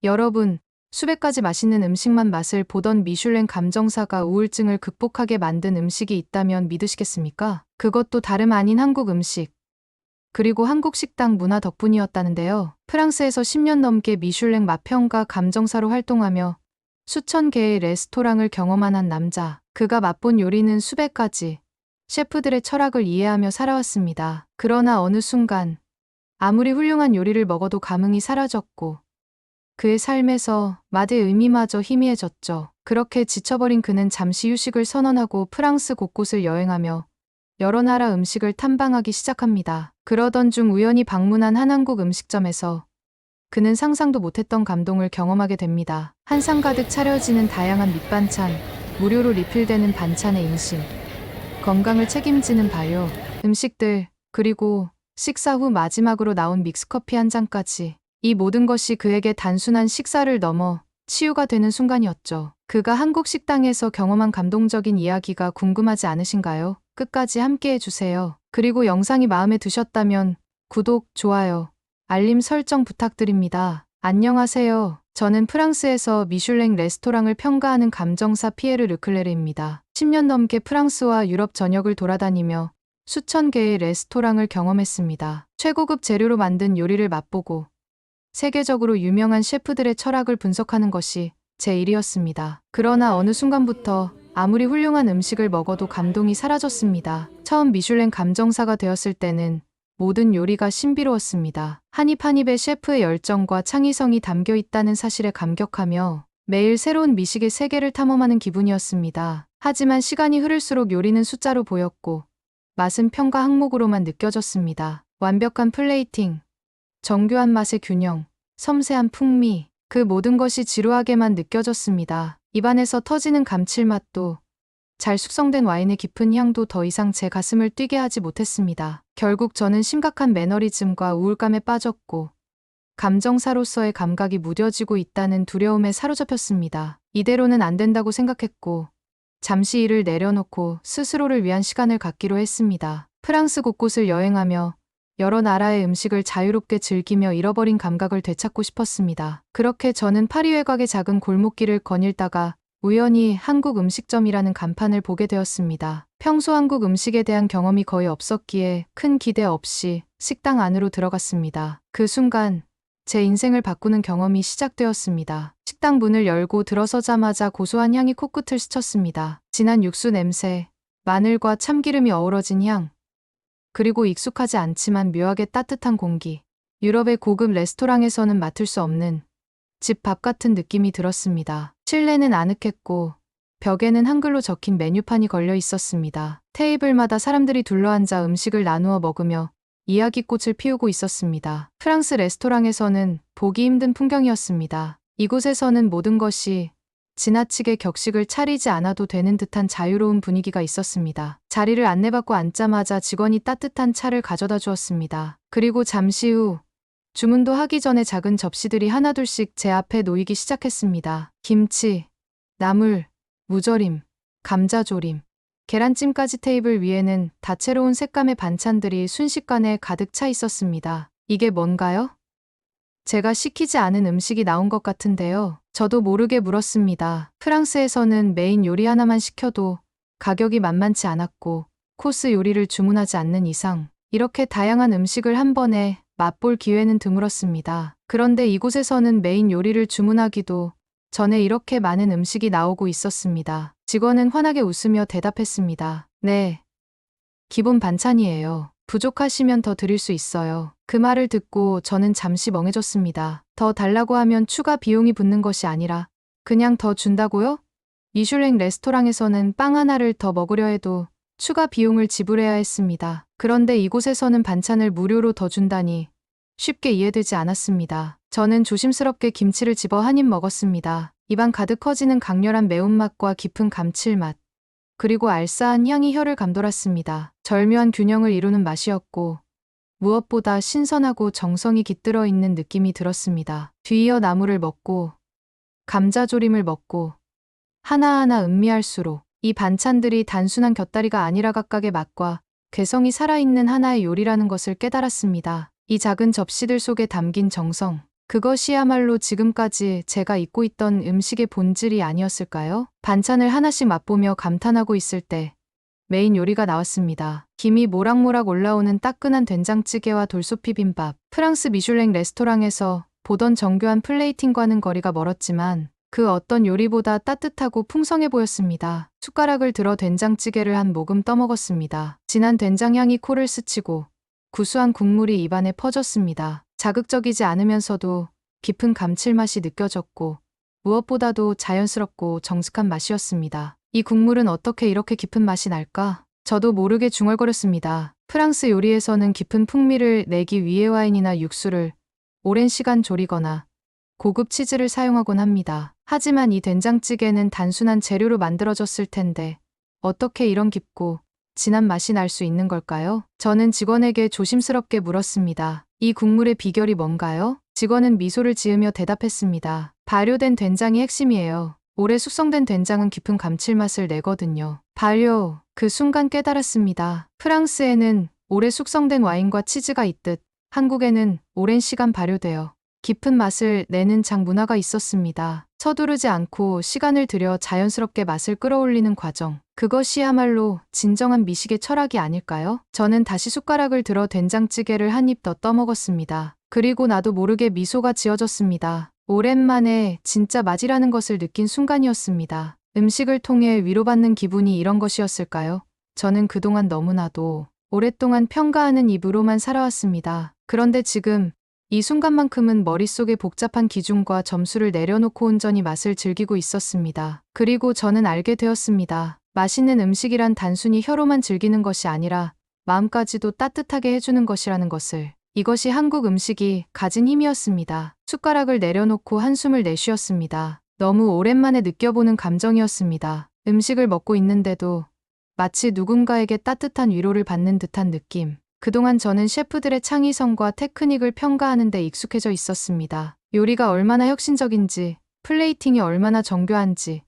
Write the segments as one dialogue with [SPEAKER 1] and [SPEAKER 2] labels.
[SPEAKER 1] 여러분, 수백 가지 맛있는 음식만 맛을 보던 미슐랭 감정사가 우울증을 극복하게 만든 음식이 있다면 믿으시겠습니까? 그것도 다름 아닌 한국 음식. 그리고 한국 식당 문화 덕분이었다는데요. 프랑스에서 10년 넘게 미슐랭 맛평가 감정사로 활동하며 수천 개의 레스토랑을 경험한 한 남자. 그가 맛본 요리는 수백 가지. 셰프들의 철학을 이해하며 살아왔습니다. 그러나 어느 순간 아무리 훌륭한 요리를 먹어도 감흥이 사라졌고 그의 삶에서 맛의 의미마저 희미해졌죠. 그렇게 지쳐버린 그는 잠시 휴식을 선언하고 프랑스 곳곳을 여행하며 여러 나라 음식을 탐방하기 시작합니다. 그러던 중 우연히 방문한 한 한국 음식점에서 그는 상상도 못했던 감동을 경험하게 됩니다. 한상 가득 차려지는 다양한 밑반찬, 무료로 리필되는 반찬의 인심, 건강을 책임지는 바이오 음식들, 그리고 식사 후 마지막으로 나온 믹스커피 한 잔까지. 이 모든 것이 그에게 단순한 식사를 넘어 치유가 되는 순간이었죠. 그가 한국 식당에서 경험한 감동적인 이야기가 궁금하지 않으신가요? 끝까지 함께 해주세요. 그리고 영상이 마음에 드셨다면 구독, 좋아요, 알림 설정 부탁드립니다. 안녕하세요. 저는 프랑스에서 미슐랭 레스토랑을 평가하는 감정사 피에르 르클레르입니다. 10년 넘게 프랑스와 유럽 전역을 돌아다니며 수천 개의 레스토랑을 경험했습니다. 최고급 재료로 만든 요리를 맛보고 세계적으로 유명한 셰프들의 철학을 분석하는 것이 제 일이었습니다. 그러나 어느 순간부터 아무리 훌륭한 음식을 먹어도 감동이 사라졌습니다. 처음 미슐랭 감정사가 되었을 때는 모든 요리가 신비로웠습니다. 한 입 한 입에 셰프의 열정과 창의성이 담겨 있다는 사실에 감격하며 매일 새로운 미식의 세계를 탐험하는 기분이었습니다. 하지만 시간이 흐를수록 요리는 숫자로 보였고 맛은 평가 항목으로만 느껴졌습니다. 완벽한 플레이팅, 정교한 맛의 균형, 섬세한 풍미, 그 모든 것이 지루하게만 느껴졌습니다. 입안에서 터지는 감칠맛도, 잘 숙성된 와인의 깊은 향도 더 이상 제 가슴을 뛰게 하지 못했습니다. 결국 저는 심각한 매너리즘과 우울감에 빠졌고 감정사로서의 감각이 무뎌지고 있다는 두려움에 사로잡혔습니다. 이대로는 안 된다고 생각했고 잠시 일을 내려놓고 스스로를 위한 시간을 갖기로 했습니다. 프랑스 곳곳을 여행하며 여러 나라의 음식을 자유롭게 즐기며 잃어버린 감각을 되찾고 싶었습니다. 그렇게 저는 파리 외곽의 작은 골목길을 거닐다가 우연히 한국 음식점이라는 간판을 보게 되었습니다. 평소 한국 음식에 대한 경험이 거의 없었기에 큰 기대 없이 식당 안으로 들어갔습니다. 그 순간 제 인생을 바꾸는 경험이 시작되었습니다. 식당 문을 열고 들어서자마자 고소한 향이 코끝을 스쳤습니다. 진한 육수 냄새, 마늘과 참기름이 어우러진 향, 그리고 익숙하지 않지만 묘하게 따뜻한 공기. 유럽의 고급 레스토랑에서는 맡을 수 없는 집 밥 같은 느낌이 들었습니다. 실내는 아늑했고 벽에는 한글로 적힌 메뉴판이 걸려 있었습니다. 테이블마다 사람들이 둘러앉아 음식을 나누어 먹으며 이야기꽃을 피우고 있었습니다. 프랑스 레스토랑에서는 보기 힘든 풍경이었습니다. 이곳에서는 모든 것이 지나치게 격식을 차리지 않아도 되는 듯한 자유로운 분위기가 있었습니다. 자리를 안내받고 앉자마자 직원이 따뜻한 차를 가져다 주었습니다. 그리고 잠시 후 주문도 하기 전에 작은 접시들이 하나둘씩 제 앞에 놓이기 시작했습니다. 김치, 나물, 무절임, 감자조림, 계란찜까지. 테이블 위에는 다채로운 색감의 반찬들이 순식간에 가득 차 있었습니다. 이게 뭔가요? 제가 시키지 않은 음식이 나온 것 같은데요. 저도 모르게 물었습니다. 프랑스에서는 메인 요리 하나만 시켜도 가격이 만만치 않았고 코스 요리를 주문하지 않는 이상 이렇게 다양한 음식을 한 번에 맛볼 기회는 드물었습니다. 그런데 이곳에서는 메인 요리를 주문하기도 전에 이렇게 많은 음식이 나오고 있었습니다. 직원은 환하게 웃으며 대답했습니다. 네, 기본 반찬이에요. 부족하시면 더 드릴 수 있어요. 그 말을 듣고 저는 잠시 멍해졌습니다. 더 달라고 하면 추가 비용이 붙는 것이 아니라 그냥 더 준다고요? 미슐랭 레스토랑에서는 빵 하나를 더 먹으려 해도 추가 비용을 지불해야 했습니다. 그런데 이곳에서는 반찬을 무료로 더 준다니 쉽게 이해되지 않았습니다. 저는 조심스럽게 김치를 집어 한 입 먹었습니다. 입안 가득 커지는 강렬한 매운맛과 깊은 감칠맛, 그리고 알싸한 향이 혀를 감돌았습니다. 절묘한 균형을 이루는 맛이었고 무엇보다 신선하고 정성이 깃들어 있는 느낌이 들었습니다. 뒤이어 나물을 먹고 감자조림을 먹고 하나하나 음미할수록 이 반찬들이 단순한 곁다리가 아니라 각각의 맛과 개성이 살아있는 하나의 요리라는 것을 깨달았습니다. 이 작은 접시들 속에 담긴 정성, 그것이야말로 지금까지 제가 잊고 있던 음식의 본질이 아니었을까요? 반찬을 하나씩 맛보며 감탄하고 있을 때 메인 요리가 나왔습니다. 김이 모락모락 올라오는 따끈한 된장찌개와 돌솥 비빔밥. 프랑스 미슐랭 레스토랑에서 보던 정교한 플레이팅과는 거리가 멀었지만 그 어떤 요리보다 따뜻하고 풍성해 보였습니다. 숟가락을 들어 된장찌개를 한 모금 떠먹었습니다. 진한 된장향이 코를 스치고 구수한 국물이 입안에 퍼졌습니다. 자극적이지 않으면서도 깊은 감칠맛이 느껴졌고 무엇보다도 자연스럽고 정직한 맛이었습니다. 이 국물은 어떻게 이렇게 깊은 맛이 날까? 저도 모르게 중얼거렸습니다. 프랑스 요리에서는 깊은 풍미를 내기 위해 와인이나 육수를 오랜 시간 졸이거나 고급 치즈를 사용하곤 합니다. 하지만 이 된장찌개는 단순한 재료로 만들어졌을 텐데 어떻게 이런 깊고 진한 맛이 날 수 있는 걸까요? 저는 직원에게 조심스럽게 물었습니다. 이 국물의 비결이 뭔가요? 직원은 미소를 지으며 대답했습니다. 발효된 된장이 핵심이에요. 오래 숙성된 된장은 깊은 감칠맛을 내거든요. 발효, 그 순간 깨달았습니다. 프랑스에는 오래 숙성된 와인과 치즈가 있듯 한국에는 오랜 시간 발효되어 깊은 맛을 내는 장 문화가 있었습니다. 서두르지 않고 시간을 들여 자연스럽게 맛을 끌어올리는 과정. 그것이야말로 진정한 미식의 철학이 아닐까요? 저는 다시 숟가락을 들어 된장찌개를 한 입 더 떠먹었습니다. 그리고 나도 모르게 미소가 지어졌습니다. 오랜만에 진짜 맛이라는 것을 느낀 순간이었습니다. 음식을 통해 위로받는 기분이 이런 것이었을까요? 저는 그동안 너무나도 오랫동안 평가하는 입으로만 살아왔습니다. 그런데 지금 이 순간만큼은 머릿속에 복잡한 기준과 점수를 내려놓고 온전히 맛을 즐기고 있었습니다. 그리고 저는 알게 되었습니다. 맛있는 음식이란 단순히 혀로만 즐기는 것이 아니라 마음까지도 따뜻하게 해주는 것이라는 것을. 이것이 한국 음식이 가진 힘이었습니다. 숟가락을 내려놓고 한숨을 내쉬었습니다. 너무 오랜만에 느껴보는 감정이었습니다. 음식을 먹고 있는데도 마치 누군가에게 따뜻한 위로를 받는 듯한 느낌. 그동안 저는 셰프들의 창의성과 테크닉을 평가하는 데 익숙해져 있었습니다. 요리가 얼마나 혁신적인지, 플레이팅이 얼마나 정교한지,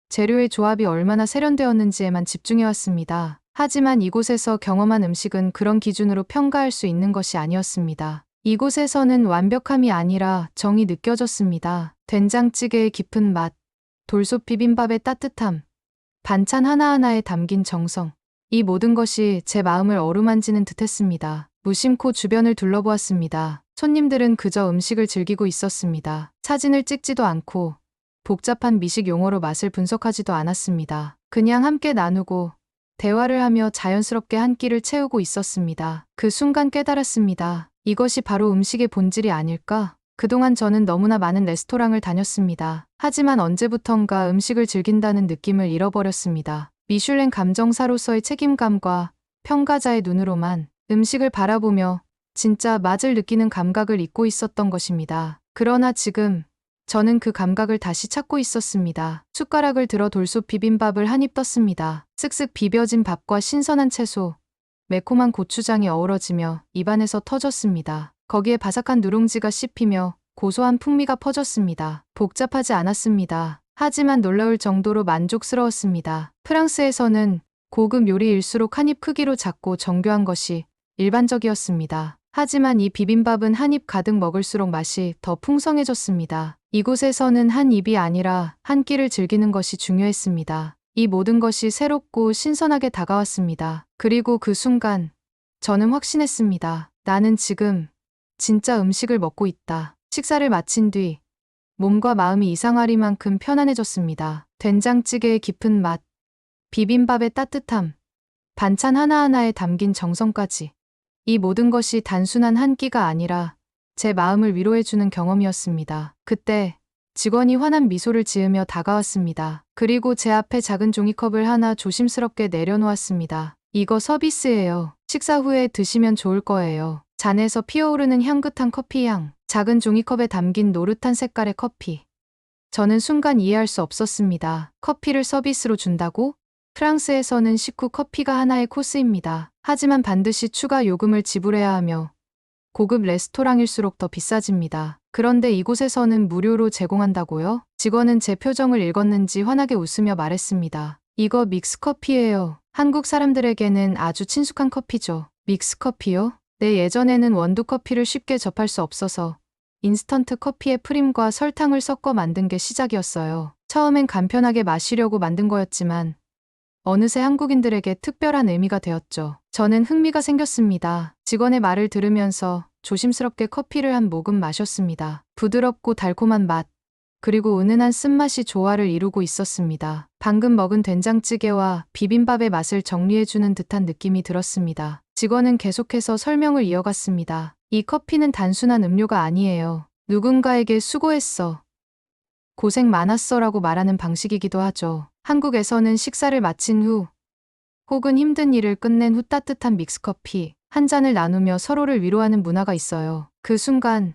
[SPEAKER 1] 재료의 조합이 얼마나 세련되었는지에만 집중해왔습니다. 하지만 이곳에서 경험한 음식은 그런 기준으로 평가할 수 있는 것이 아니었습니다. 이곳에서는 완벽함이 아니라 정이 느껴졌습니다. 된장찌개의 깊은 맛, 돌솥 비빔밥의 따뜻함, 반찬 하나하나에 담긴 정성. 이 모든 것이 제 마음을 어루만지는 듯했습니다. 무심코 주변을 둘러보았습니다. 손님들은 그저 음식을 즐기고 있었습니다. 사진을 찍지도 않고 복잡한 미식 용어로 맛을 분석하지도 않았습니다. 그냥 함께 나누고 대화를 하며 자연스럽게 한 끼를 채우고 있었습니다. 그 순간 깨달았습니다. 이것이 바로 음식의 본질이 아닐까? 그동안 저는 너무나 많은 레스토랑을 다녔습니다. 하지만 언제부턴가 음식을 즐긴다는 느낌을 잃어버렸습니다. 미슐랭 감정사로서의 책임감과 평가자의 눈으로만 음식을 바라보며 진짜 맛을 느끼는 감각을 잊고 있었던 것입니다. 그러나 지금 저는 그 감각을 다시 찾고 있었습니다. 숟가락을 들어 돌솥 비빔밥을 한 입 떴습니다. 쓱쓱 비벼진 밥과 신선한 채소, 매콤한 고추장이 어우러지며 입안에서 터졌습니다. 거기에 바삭한 누룽지가 씹히며 고소한 풍미가 퍼졌습니다. 복잡하지 않았습니다. 하지만 놀라울 정도로 만족스러웠습니다. 프랑스에서는 고급 요리일수록 한입 크기로 작고 정교한 것이 일반적이었습니다. 하지만 이 비빔밥은 한 입 가득 먹을수록 맛이 더 풍성해졌습니다. 이곳에서는 한 입이 아니라 한 끼를 즐기는 것이 중요했습니다. 이 모든 것이 새롭고 신선하게 다가왔습니다. 그리고 그 순간 저는 확신했습니다. 나는 지금 진짜 음식을 먹고 있다. 식사를 마친 뒤 몸과 마음이 이상하리만큼 편안해졌습니다. 된장찌개의 깊은 맛, 비빔밥의 따뜻함, 반찬 하나하나에 담긴 정성까지. 이 모든 것이 단순한 한 끼가 아니라 제 마음을 위로해주는 경험이었습니다. 그때 직원이 환한 미소를 지으며 다가왔습니다. 그리고 제 앞에 작은 종이컵을 하나 조심스럽게 내려놓았습니다. 이거 서비스예요. 식사 후에 드시면 좋을 거예요. 잔에서 피어오르는 향긋한 커피향, 작은 종이컵에 담긴 노릇한 색깔의 커피. 저는 순간 이해할 수 없었습니다. 커피를 서비스로 준다고? 프랑스에서는 식후 커피가 하나의 코스입니다. 하지만 반드시 추가 요금을 지불해야 하며 고급 레스토랑일수록 더 비싸집니다. 그런데 이곳에서는 무료로 제공한다고요? 직원은 제 표정을 읽었는지 환하게 웃으며 말했습니다. 이거 믹스커피예요. 한국 사람들에게는 아주 친숙한 커피죠. 믹스커피요? 네, 예전에는 원두커피를 쉽게 접할 수 없어서 인스턴트 커피에 프림과 설탕을 섞어 만든 게 시작이었어요. 처음엔 간편하게 마시려고 만든 거였지만 어느새 한국인들에게 특별한 의미가 되었죠. 저는 흥미가 생겼습니다. 직원의 말을 들으면서 조심스럽게 커피를 한 모금 마셨습니다. 부드럽고 달콤한 맛, 그리고 은은한 쓴맛이 조화를 이루고 있었습니다. 방금 먹은 된장찌개와 비빔밥의 맛을 정리해주는 듯한 느낌이 들었습니다. 직원은 계속해서 설명을 이어갔습니다. 이 커피는 단순한 음료가 아니에요. 누군가에게 수고했어, 고생 많았어라고 말하는 방식이기도 하죠. 한국에서는 식사를 마친 후 혹은 힘든 일을 끝낸 후 따뜻한 믹스커피 한 잔을 나누며 서로를 위로하는 문화가 있어요. 그 순간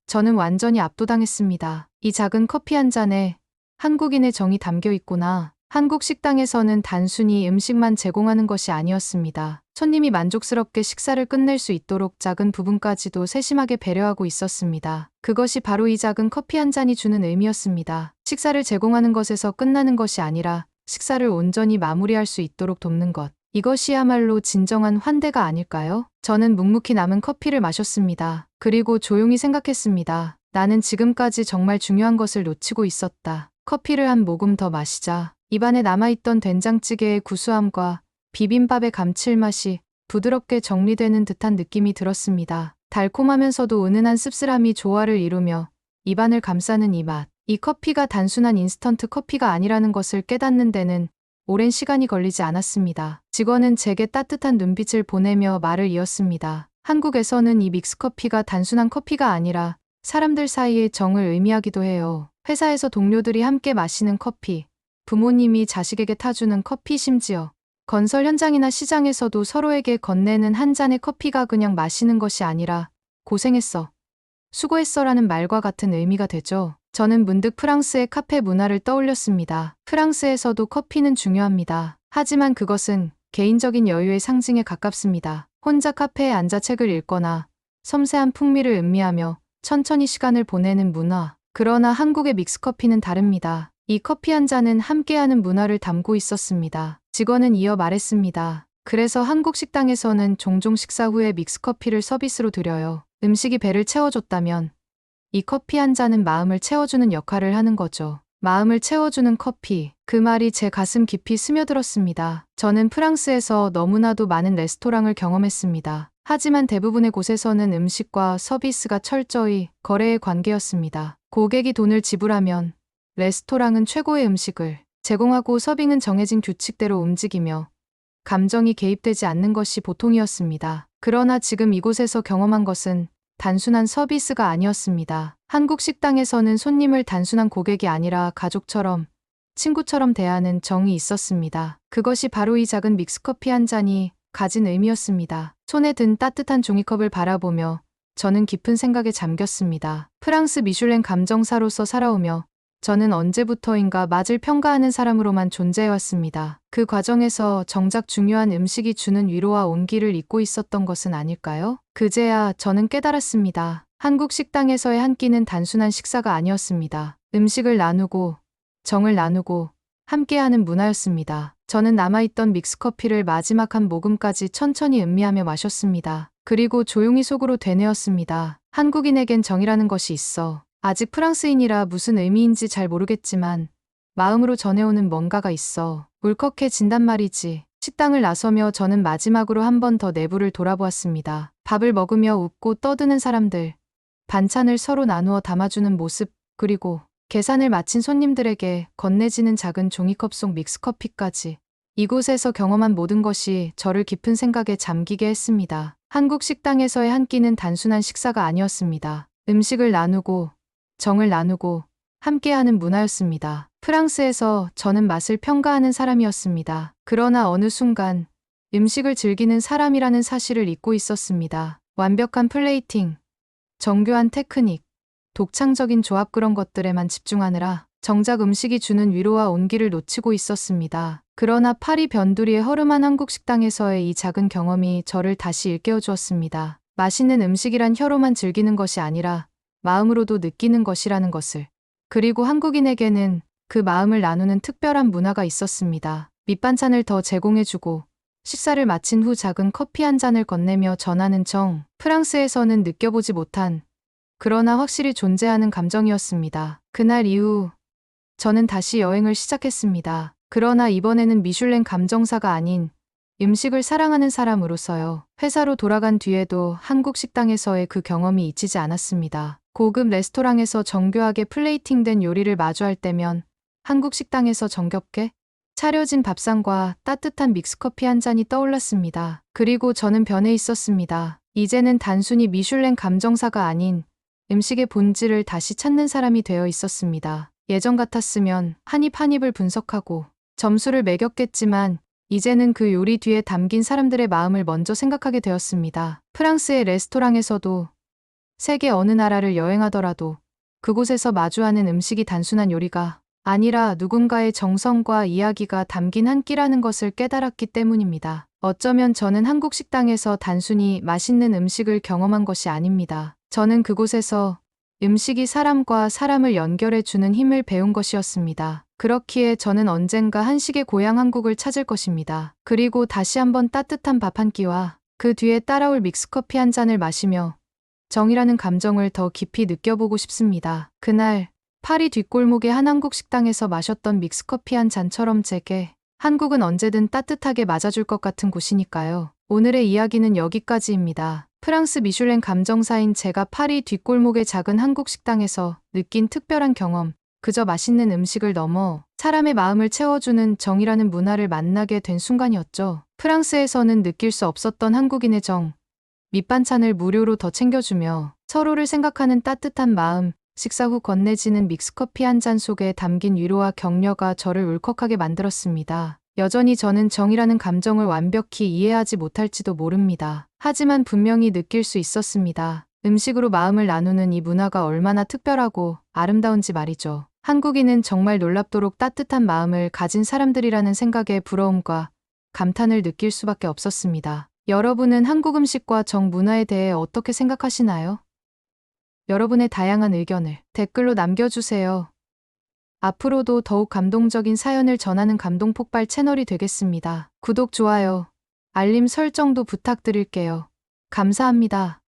[SPEAKER 1] 저는 완전히 압도당했습니다. 이 작은 커피 한 잔에 한국인의 정이 담겨 있구나. 한국 식당에서는 단순히 음식만 제공하는 것이 아니었습니다. 손님이 만족스럽게 식사를 끝낼 수 있도록 작은 부분까지도 세심하게 배려하고 있었습니다. 그것이 바로 이 작은 커피 한 잔이 주는 의미였습니다. 식사를 제공하는 것에서 끝나는 것이 아니라 식사를 온전히 마무리할 수 있도록 돕는 것. 이것이야말로 진정한 환대가 아닐까요? 저는 묵묵히 남은 커피를 마셨습니다. 그리고 조용히 생각했습니다. 나는 지금까지 정말 중요한 것을 놓치고 있었다. 커피를 한 모금 더 마시자. 입안에 남아있던 된장찌개의 구수함과 비빔밥의 감칠맛이 부드럽게 정리되는 듯한 느낌이 들었습니다. 달콤하면서도 은은한 씁쓸함이 조화를 이루며 입안을 감싸는 이 맛. 이 커피가 단순한 인스턴트 커피가 아니라는 것을 깨닫는 데는 오랜 시간이 걸리지 않았습니다. 직원은 제게 따뜻한 눈빛을 보내며 말을 이었습니다. 한국에서는 이 믹스커피가 단순한 커피가 아니라 사람들 사이의 정을 의미하기도 해요. 회사에서 동료들이 함께 마시는 커피, 부모님이 자식에게 타주는 커피, 심지어 건설 현장이나 시장에서도 서로에게 건네는 한 잔의 커피가 그냥 마시는 것이 아니라 고생했어, 수고했어라는 말과 같은 의미가 되죠. 저는 문득 프랑스의 카페 문화를 떠올렸습니다. 프랑스에서도 커피는 중요합니다. 하지만 그것은 개인적인 여유의 상징에 가깝습니다. 혼자 카페에 앉아 책을 읽거나 섬세한 풍미를 음미하며 천천히 시간을 보내는 문화. 그러나 한국의 믹스커피는 다릅니다. 이 커피 한 잔은 함께하는 문화를 담고 있었습니다. 직원은 이어 말했습니다. 그래서 한국 식당에서는 종종 식사 후에 믹스커피를 서비스로 드려요. 음식이 배를 채워줬다면 이 커피 한 잔은 마음을 채워주는 역할을 하는 거죠. 마음을 채워주는 커피. 그 말이 제 가슴 깊이 스며들었습니다. 저는 프랑스에서 너무나도 많은 레스토랑을 경험했습니다. 하지만 대부분의 곳에서는 음식과 서비스가 철저히 거래의 관계였습니다. 고객이 돈을 지불하면 레스토랑은 최고의 음식을 제공하고 서빙은 정해진 규칙대로 움직이며 감정이 개입되지 않는 것이 보통이었습니다. 그러나 지금 이곳에서 경험한 것은 단순한 서비스가 아니었습니다. 한국 식당에서는 손님을 단순한 고객이 아니라 가족처럼, 친구처럼 대하는 정이 있었습니다. 그것이 바로 이 작은 믹스커피 한 잔이 가진 의미였습니다. 손에 든 따뜻한 종이컵을 바라보며 저는 깊은 생각에 잠겼습니다. 프랑스 미슐랭 감정사로서 살아오며 저는 언제부터인가 맛을 평가하는 사람으로만 존재해왔습니다. 그 과정에서 정작 중요한 음식이 주는 위로와 온기를 잊고 있었던 것은 아닐까요? 그제야 저는 깨달았습니다. 한국 식당에서의 한 끼는 단순한 식사가 아니었습니다. 음식을 나누고, 정을 나누고, 함께하는 문화였습니다. 저는 남아있던 믹스커피를 마지막 한 모금까지 천천히 음미하며 마셨습니다. 그리고 조용히 속으로 되뇌었습니다. 한국인에겐 정이라는 것이 있어. 아직 프랑스인이라 무슨 의미인지 잘 모르겠지만 마음으로 전해오는 뭔가가 있어. 울컥해진단 말이지. 식당을 나서며 저는 마지막으로 한 번 더 내부를 돌아보았습니다. 밥을 먹으며 웃고 떠드는 사람들, 반찬을 서로 나누어 담아주는 모습, 그리고 계산을 마친 손님들에게 건네지는 작은 종이컵 속 믹스커피까지. 이곳에서 경험한 모든 것이 저를 깊은 생각에 잠기게 했습니다. 한국 식당에서의 한 끼는 단순한 식사가 아니었습니다. 음식을 나누고, 정을 나누고 함께하는 문화였습니다. 프랑스에서 저는 맛을 평가하는 사람이었습니다. 그러나 어느 순간 음식을 즐기는 사람이라는 사실을 잊고 있었습니다. 완벽한 플레이팅, 정교한 테크닉, 독창적인 조합 그런 것들에만 집중하느라 정작 음식이 주는 위로와 온기를 놓치고 있었습니다. 그러나 파리 변두리의 허름한 한국 식당에서의 이 작은 경험이 저를 다시 일깨워 주었습니다. 맛있는 음식이란 혀로만 즐기는 것이 아니라 마음으로도 느끼는 것이라는 것을. 그리고 한국인에게는 그 마음을 나누는 특별한 문화가 있었습니다. 밑반찬을 더 제공해주고 식사를 마친 후 작은 커피 한 잔을 건네며 전하는 정. 프랑스에서는 느껴보지 못한 그러나 확실히 존재하는 감정이었습니다. 그날 이후 저는 다시 여행을 시작했습니다. 그러나 이번에는 미슐랭 감정사가 아닌 음식을 사랑하는 사람으로서요. 회사로 돌아간 뒤에도 한국 식당에서의 그 경험이 잊히지 않았습니다. 고급 레스토랑에서 정교하게 플레이팅된 요리를 마주할 때면 한국 식당에서 정겹게 차려진 밥상과 따뜻한 믹스커피 한 잔이 떠올랐습니다. 그리고 저는 변해 있었습니다. 이제는 단순히 미슐랭 감정사가 아닌 음식의 본질을 다시 찾는 사람이 되어 있었습니다. 예전 같았으면 한 입 한 입을 분석하고 점수를 매겼겠지만 이제는 그 요리 뒤에 담긴 사람들의 마음을 먼저 생각하게 되었습니다. 프랑스의 레스토랑에서도 세계 어느 나라를 여행하더라도 그곳에서 마주하는 음식이 단순한 요리가 아니라 누군가의 정성과 이야기가 담긴 한 끼라는 것을 깨달았기 때문입니다. 어쩌면 저는 한국 식당에서 단순히 맛있는 음식을 경험한 것이 아닙니다. 저는 그곳에서 음식이 사람과 사람을 연결해 주는 힘을 배운 것이었습니다. 그렇기에 저는 언젠가 한식의 고향 한국을 찾을 것입니다. 그리고 다시 한번 따뜻한 밥 한 끼와 그 뒤에 따라올 믹스커피 한 잔을 마시며 정이라는 감정을 더 깊이 느껴보고 싶습니다. 그날 파리 뒷골목의 한 한국 식당에서 마셨던 믹스커피 한 잔처럼 제게 한국은 언제든 따뜻하게 맞아줄 것 같은 곳이니까요. 오늘의 이야기는 여기까지입니다. 프랑스 미슐랭 감정사인 제가 파리 뒷골목의 작은 한국 식당에서 느낀 특별한 경험, 그저 맛있는 음식을 넘어 사람의 마음을 채워주는 정이라는 문화를 만나게 된 순간이었죠. 프랑스에서는 느낄 수 없었던 한국인의 정, 밑반찬을 무료로 더 챙겨주며 서로를 생각하는 따뜻한 마음, 식사 후 건네지는 믹스커피 한 잔 속에 담긴 위로와 격려가 저를 울컥하게 만들었습니다. 여전히 저는 정이라는 감정을 완벽히 이해하지 못할지도 모릅니다. 하지만 분명히 느낄 수 있었습니다. 음식으로 마음을 나누는 이 문화가 얼마나 특별하고 아름다운지 말이죠. 한국인은 정말 놀랍도록 따뜻한 마음을 가진 사람들이라는 생각에 부러움과 감탄을 느낄 수밖에 없었습니다. 여러분은 한국 음식과 정 문화에 대해 어떻게 생각하시나요? 여러분의 다양한 의견을 댓글로 남겨주세요. 앞으로도 더욱 감동적인 사연을 전하는 감동폭발 채널이 되겠습니다. 구독, 좋아요, 알림 설정도 부탁드릴게요. 감사합니다.